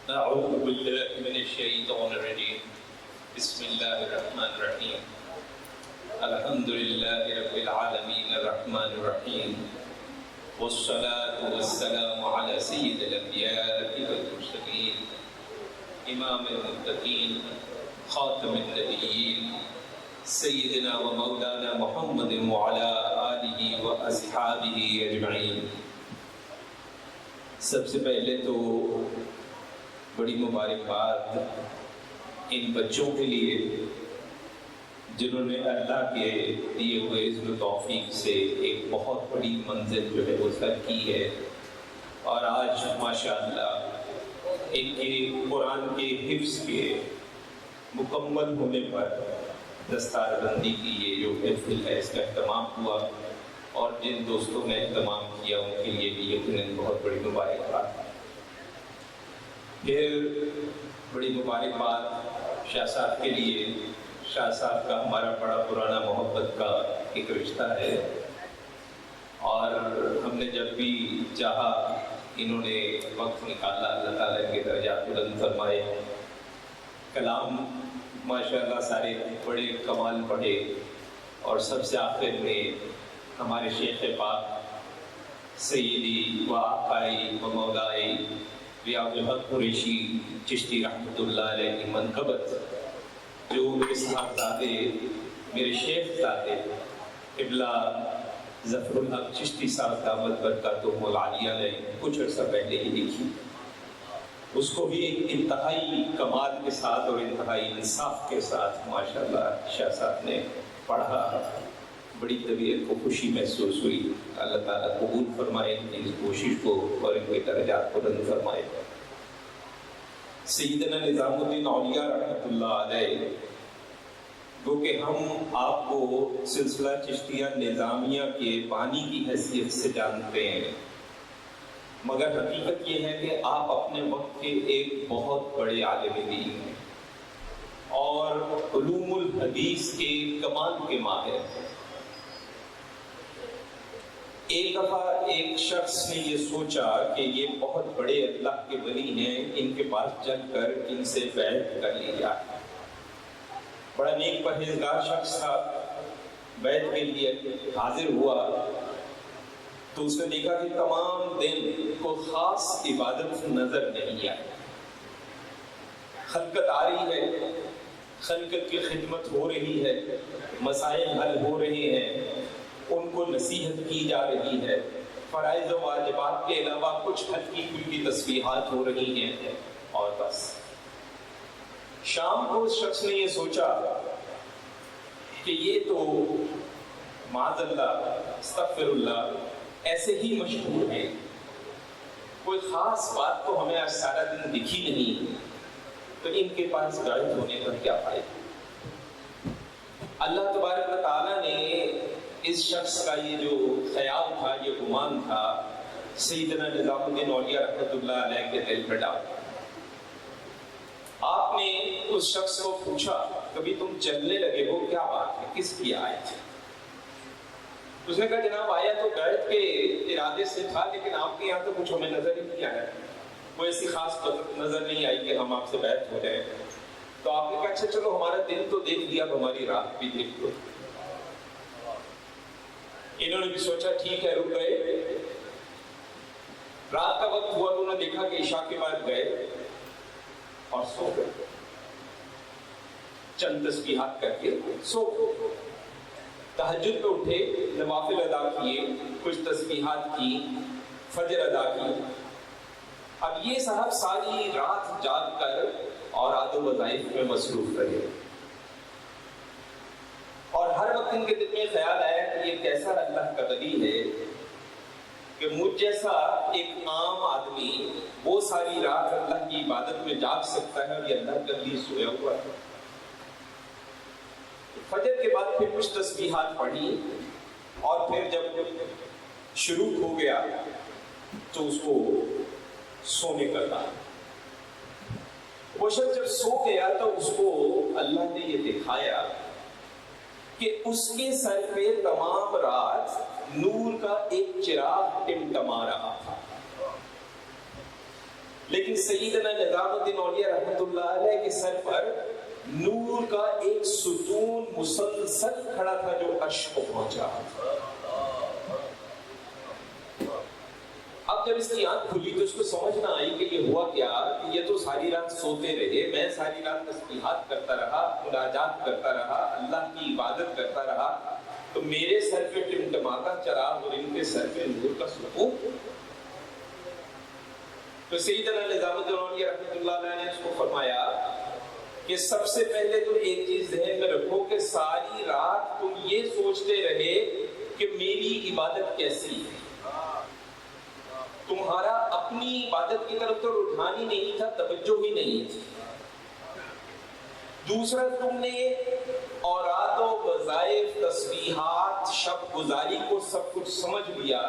أعوذ بالله من الشيطان الرجيم بسم الله الرحمن الرحيم الحمد لله رب العالمين الرحمن الرحيم والصلاة والسلام على سيد الأنبياء والمرسلين إمام المتقين خاتم النبيين سيدنا ومولانا محمد وعلى آله وأصحابه أجمعين۔ سب سے پہلے تو بڑی مبارکباد ان بچوں کے لیے جنہوں نے اللہ کے دیے ہوئے عزم و توفیق سے ایک بہت بڑی منزل جو ہے وہ سر کی ہے، اور آج ماشاءاللہ ان کے قرآن کے حفظ کے مکمل ہونے پر دستار بندی کی یہ جو محفل ہے اس کا اہتمام ہوا، اور جن دوستوں نے اہتمام کیا ان کے لیے بھی یقیناً بہت بڑی مبارکباد۔ پھر بڑی مبارکباد شاہ صاحب کے لیے۔ شاہ صاحب کا ہمارا بڑا پرانا محبت کا ایک رشتہ ہے، اور ہم نے جب بھی چاہا انہوں نے وقت نکالا، اللہ تعالیٰ کے درجات بلند فرمائے۔ کلام ماشاءاللہ سارے بڑے کمال پڑھے، اور سب سے آخر میں ہمارے شیخ پاک سیدی و آقائی و مولائی ریاض الحق قریشی چشتی رحمۃ اللہ علیہ کی منقبت، جو میرے صاحبزادے میرے شیخ زادے قبلہ ظفر الحق چشتی صاحب دعوت برکاتہ العالیہ نے کچھ عرصہ پہلے ہی لکھی، اس کو بھی ایک انتہائی کمال کے ساتھ اور انتہائی انصاف کے ساتھ ماشاءاللہ شاہ صاحب نے پڑھا۔ بڑی طبیعت کو خوشی محسوس ہوئی۔ اللہ تعالیٰ قبول فرمائے ان کی اس کوشش کو اور ان کے درجات بلند فرمائے۔ سیدنا نظام الدین اولیاء رحمۃ اللہ علیہ، جو کہ ہم آپ کو سلسلہ چشتیہ نظامیہ کے بانی کی حیثیت سے جانتے ہیں، مگر حقیقت یہ ہے کہ آپ اپنے وقت کے ایک بہت بڑے عالم دین ہیں اور علوم الحدیث کے کمال کے ماہر ہیں۔ ایک دفعہ ایک شخص نے یہ سوچا کہ یہ بہت بڑے اللہ کے ولی ہیں، ان کے پاس چل کر ان سے بیعت کر لی جائے۔ بڑا نیک پرہیزگار شخص تھا، بیعت کے لیے حاضر ہوا تو اس نے دیکھا کہ تمام دن کو خاص عبادت نظر نہیں آئی۔ خلقت آ رہی ہے، خلقت کی خدمت ہو رہی ہے، مسائل حل ہو رہے ہیں، ان کو نصیحت کی جا رہی ہے، فرائض و واجبات کے علاوہ کچھ ہلکی پھلکی تسبیحات ہو رہی ہیں، اور بس۔ شام کو اس شخص نے یہ سوچا کہ یہ تو معاذ اللہ استغفر اللہ ایسے ہی مشہور ہیں، کوئی خاص بات تو ہمیں آج سارا دن دکھی نہیں، تو ان کے پاس بیعت ہونے کا کیا فائدہ۔ اللہ تبارک و تعالیٰ نے اس شخص کا یہ جو خیال تھا، یہ گمان تھا، سیدنا نظام الدین اولیاء رحمۃ اللہ علیہ کے دل پر ڈالا۔ آپ نے اس شخص کو پوچھا کبھی تم چلنے لگے ہو، کیا بات ہے، کس کی آیت ہے؟ اس نے کہا جناب آیا تو بیعت کے ارادے سے تھا، لیکن آپ کے یہاں تو کچھ ہمیں نظر ہی نہیں آیا، کوئی ایسی خاص نظر نہیں آئی کہ ہم آپ سے بیعت ہو جائیں۔ تو آپ نے کہا اچھا چلو ہمارا دن تو دیکھ لیا، اب ہماری رات بھی دیکھ لو۔ انہوں نے بھی سوچا ٹھیک ہے، رک گئے۔ رات کا وقت ہوا تو انہوں نے دیکھا کہ عشاء کے بعد گئے اور سو گئے، چند تسبیحات کر کے سو گئے۔ تہجد پہ اٹھے، نوافل ادا کیے، کچھ تسبیحات کی، فجر ادا کی۔ اب یہ صاحب ساری رات جاگ کر اور عاد و وظائف میں مصروف رہے، اور ہر وقت ان کے دل میں خیال آیا کہ یہ کیسا اللہ کا ولی ہے کہ مجھ جیسا ایک عام آدمی وہ ساری رات اللہ کی عبادت میں جاگ سکتا ہے، اور یہ اللہ کا ولی سویا ہوا ہے۔ فجر کے بعد پھر کچھ تسبیحات پڑھی، اور پھر جب شروع ہو گیا تو اس کو سونے کا تھا۔ وہ شخص جب سو گیا تو اس کو اللہ نے یہ دکھایا کہ اس کے سر پہ تمام رات نور کا ایک چراغ ٹمٹما رہا تھا۔ لیکن سیدنا نظام الدین اولیاء رحمۃ اللہ علیہ کے سر پر نور کا ایک ستون مسلسل کھڑا تھا جو عرش کو پہنچا. اب جب اس کی آنکھ کھلی تو اس کو سمجھ نہ آئی کہ یہ ہوا کیا، کہ یہ تو ساری رات سوتے رہے، میں ساری رات تسبیحات کرتا رہا، مناجات کرتا رہا، اللہ کی عبادت کرتا رہا، تو میرے سر پہ ٹمٹماتا چراغ اور ان کے سر پہ نور کا ستون. تو سیدنا نظام الدین اولیاء رحمۃ اللہ علیہ نے اس کو فرمایا کہ سب سے پہلے تو ایک چیز ذہن میں رکھو کہ ساری رات تم یہ سوچتے رہے کہ میری عبادت کیسی ہے، تمہارا اپنی عبادت کی طرف تو رجحان ہی نہیں تھا، توجہ ہی نہیں تھی. دوسرا، تم نے اوراد و وظائف، تسبیحات، شب گزاری کو سب کچھ سمجھ لیا،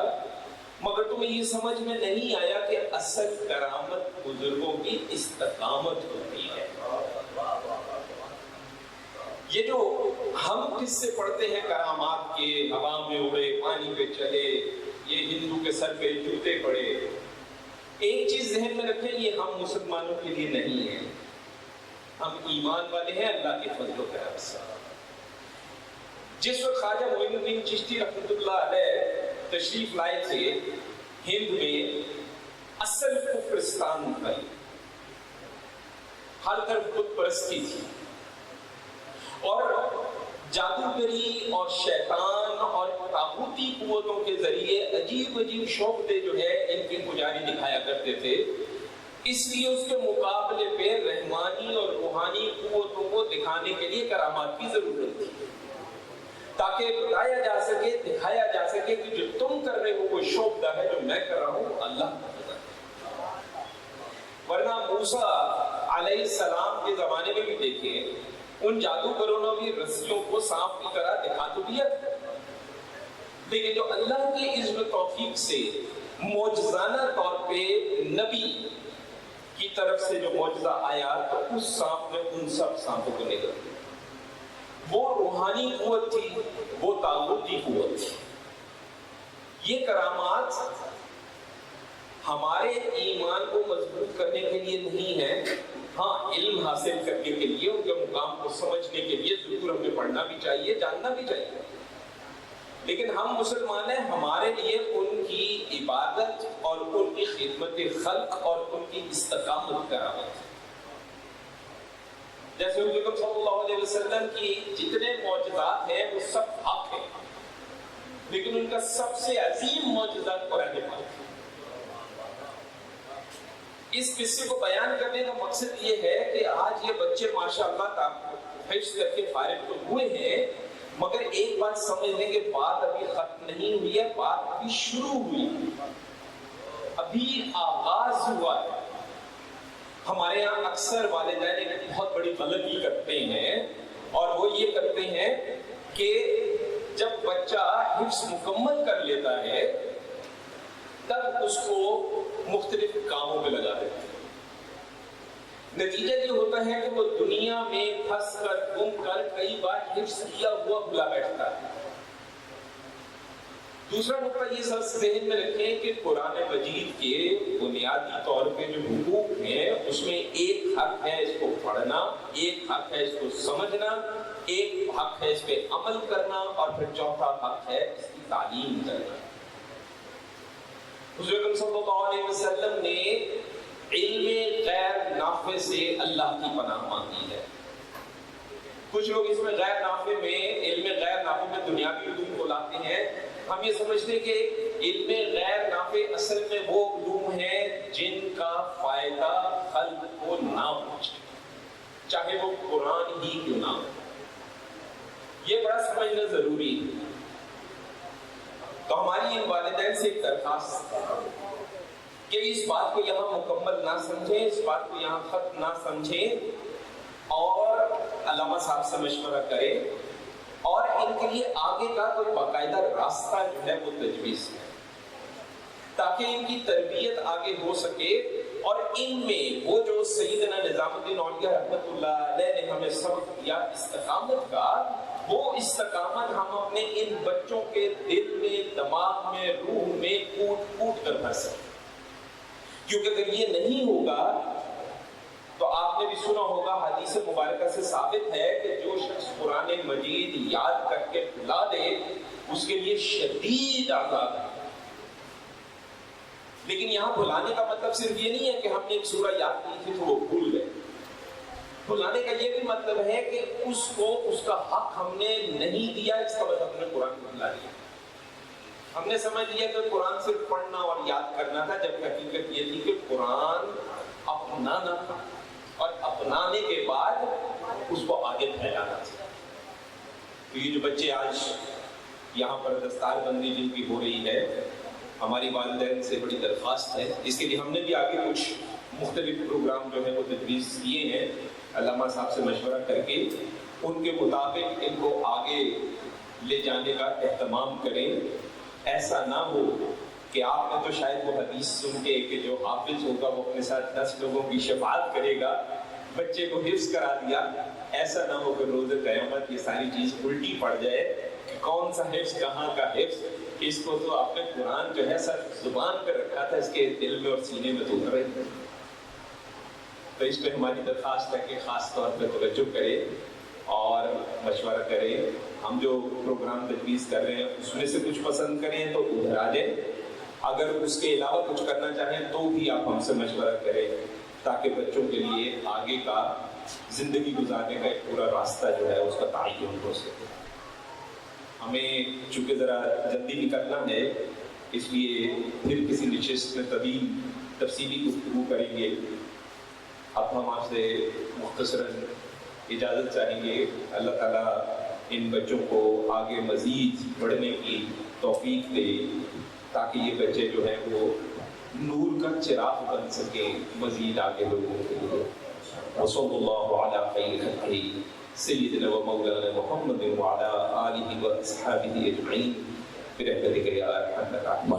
مگر تمہیں یہ سمجھ میں نہیں آیا کہ اصل کرامت بزرگوں کی استقامت ہوتی ہے. یہ جو ہم قصے پڑھتے ہیں کرامات کے، ہوا میں اڑے، پانی پہ چلے، یہ ہندو کے سر پہ جوتے پڑے، ایک چیز ذہن میں رکھیں، یہ ہم مسلمانوں کے لیے نہیں ہے. ہم ایمان والے ہیں اللہ کے فضل و کرم سے. جس وقت خواجہ معین الدین چشتی رحمۃ اللہ علیہ تشریف لائے تھے ہند میں، اصل کفرستان تھا، ہر طرف بت پرستی تھی، اور جادوگری اور شیطان اور طاغوتی قوتوں کے ذریعے عجیب عجیب شعبے جو ہے ان کے پجاری دکھایا کرتے تھے. اس لیے اس کے مقابلے پہ رحمانی اور روحانی قوتوں کو دکھانے کے لیے کرامات کی ضرورت تھی، تاکہ بتایا جا سکے، دکھایا جا سکے کہ جو تم کر رہے ہو وہ شعبہ ہے، جو میں کر رہا ہوں اللہ کا ہے. ورنہ موسیٰ علیہ السلام کے زمانے میں بھی دیکھیں، ان جادوگروں نے بھی رسیوں کو سانپ کی طرح دکھا تو دیا تھا، لیکن جو اللہ کی عزم و توفیق سے معجزانہ طور پہ نبی کی طرف سے جو معجزہ آیا تو اس سانپ نے ان سب سانپوں کو نگل دیا. وہ روحانی قوت تھی، وہ طاغوتی قوت تھی. یہ کرامات ہمارے ایمان کو مضبوط کرنے کے لیے نہیں ہے، ہاں علم حاصل کرنے کے لیے، ان کے مقام کو سمجھنے کے لیے ضرور ہمیں پڑھنا بھی چاہیے، جاننا بھی چاہیے. لیکن ہم مسلمان ہیں، ہمارے لیے ان کی عبادت اور ان کی خدمت خلق اور ان کی استقامت کرامت. جیسے حضور صلی اللہ علیہ وسلم کی جتنے معجزات ہیں وہ سب حق ہیں، لیکن ان کا سب سے عظیم معجزہ قرآن پاک ہے. اس قصے کو بیان کرنے کا مقصد یہ ہے کہ آج یہ بچے ماشاءاللہ حفظ کر کے فارغ تو ہوئے ہیں، مگر ایک بات سمجھ لیں کہ بات ابھی ختم نہیں ہوئی ہے، بات ابھی شروع ہوئی، ابھی آغاز ہوا ہے. ہمارے یہاں اکثر والدین ایک بہت بڑی غلطی کرتے ہیں، اور وہ یہ کرتے ہیں کہ جب بچہ حفظ مکمل کر لیتا ہے تب اس کو مختلف کاموں پہ لگا دیتے ہیں. نتیجہ یہ ہوتا ہے کہ وہ دنیا میں پھنس کر گم کر کئی بار حفظ کیا ہوا بھلا بیٹھتا ہے. دوسرا نقطہ یہ سب ذہن میں رکھیں کہ قرآن مجید کے بنیادی طور پہ جو حقوق ہیں اس میں ایک حق ہے اس کو پڑھنا، ایک حق ہے اس کو سمجھنا، ایک حق ہے اس پہ عمل کرنا، اور پھر چوتھا حق ہے اس کی تعلیم کرنا. حضور اکرم صلی اللہ علیہ وسلم نے علم غیر نافع سے اللہ کی پناہ مانگی ہے. کچھ لوگ اس میں غیر نافع میں، علم غیر نافع میں دنیاوی علوم کو لاتے ہیں. ہم یہ سمجھتے ہیں کہ علم غیر نافع اصل میں وہ علوم ہیں جن کا فائدہ خلق کو نہ پہنچے، چاہے وہ قرآن ہی کیوں نہ ہو. یہ بڑا سمجھنا ضروری ہے. تو ہماری ان والدین سے ایک درخواست کہ اس بات کو یہاں مکمل نہ سمجھیں، اس بات کو یہاں ختم نہ سمجھیں، اور علامہ صاحب سے مشورہ کریں، اور ان کے لیے آگے کا کوئی باقاعدہ راستہ جو ہے وہ تجویز ہے، تاکہ ان کی تربیت آگے ہو سکے. اور ان میں وہ جو سیدنا نظام الدین اولیاء رحمۃ اللہ علیہ نے ہمیں سبق دیا استقامت کا، وہ استقامت ہم اپنے ان بچوں کے دل میں، دماغ میں، روح میں کوٹ کوٹ کر بھر سکیں. کیونکہ اگر یہ نہیں ہوگا تو آپ نے بھی سنا ہوگا، حدیث مبارکہ سے ثابت ہے کہ جو شخص قرآن مجید یاد کر کے بھلا دے اس کے لیے شدید عذاب ہے۔ لیکن یہاں بھلانے کا مطلب صرف یہ نہیں ہے کہ ہم نے ایک سورہ یاد کی تھی تو وہ بھول گئے۔ بھلانے کا یہ بھی مطلب ہے کہ اس کو اس کا حق ہم نے نہیں دیا، اس کا مطلب ہم نے قرآن کو بھلا دیا۔ ہم نے سمجھ لیا کہ قرآن صرف پڑھنا اور یاد کرنا تھا، جب حقیقت یہ تھی کہ قرآن اپنانا تھا اور اپنانے کے بعد اس کو آگے پھیلانا تھا۔ تو یہ جو بچے آج یہاں پر دستار بندی جن کی ہو رہی ہے، ہماری والدین سے بڑی درخواست ہے، اس کے لیے ہم نے بھی آگے کچھ مختلف پروگرام جو ہے وہ تجویز کیے ہیں، علامہ صاحب سے مشورہ کر کے ان کے مطابق ان کو آگے لے جانے کا اہتمام کریں۔ ایسا نہ ہو کہ آپ نے تو شاید وہ حدیث سن کے کہ جو حافظ ہوگا وہ اپنے ساتھ 10 لوگوں کی شفاعت کرے گا، بچے کو حفظ کرا دیا۔ ایسا نہ ہو کہ روز قیامت یہ ساری چیز الٹی پڑ جائے کہ کون سا حفظ کہاں کا حفظ، اس کو تو آپ نے قرآن جو ہے سر زبان پہ رکھا تھا، اس کے دل میں اور سینے میں تو اتر رہے۔ تو اس پہ ہماری درخواست ہے کہ خاص طور پہ توجہ کرے اور مشورہ کرے۔ ہم جو پروگرام تجویز کر رہے ہیں اس میں سے کچھ پسند کریں تو ادھر آ جائیں، اگر اس کے علاوہ کچھ کرنا چاہیں تو بھی آپ ہم سے مشورہ کریں، تاکہ بچوں کے لیے آگے کا زندگی گزارنے کا ایک پورا راستہ جو ہے اس کا تعین ہو سکے۔ ہمیں چونکہ ذرا جلدی نکلنا ہے، اس لیے پھر کسی نشست میں طویل تفصیلی گفتگو کریں گے۔ اب ہم آپ سے مختصراً اجازت چاہیں گے۔ اللہ تعالیٰ ان بچوں کو آگے مزید بڑھنے کی توفیق دے، تاکہ یہ بچے جو ہیں وہ نور کا چراغ بن سکیں مزید آگے لوگوں کے لیے۔ وصلی اللہ علی خیر خلقہ سیدنا و مولانا محمد وعلی آلہ و اصحابہ اجمعین برحمتک یا ارحم الراحمین۔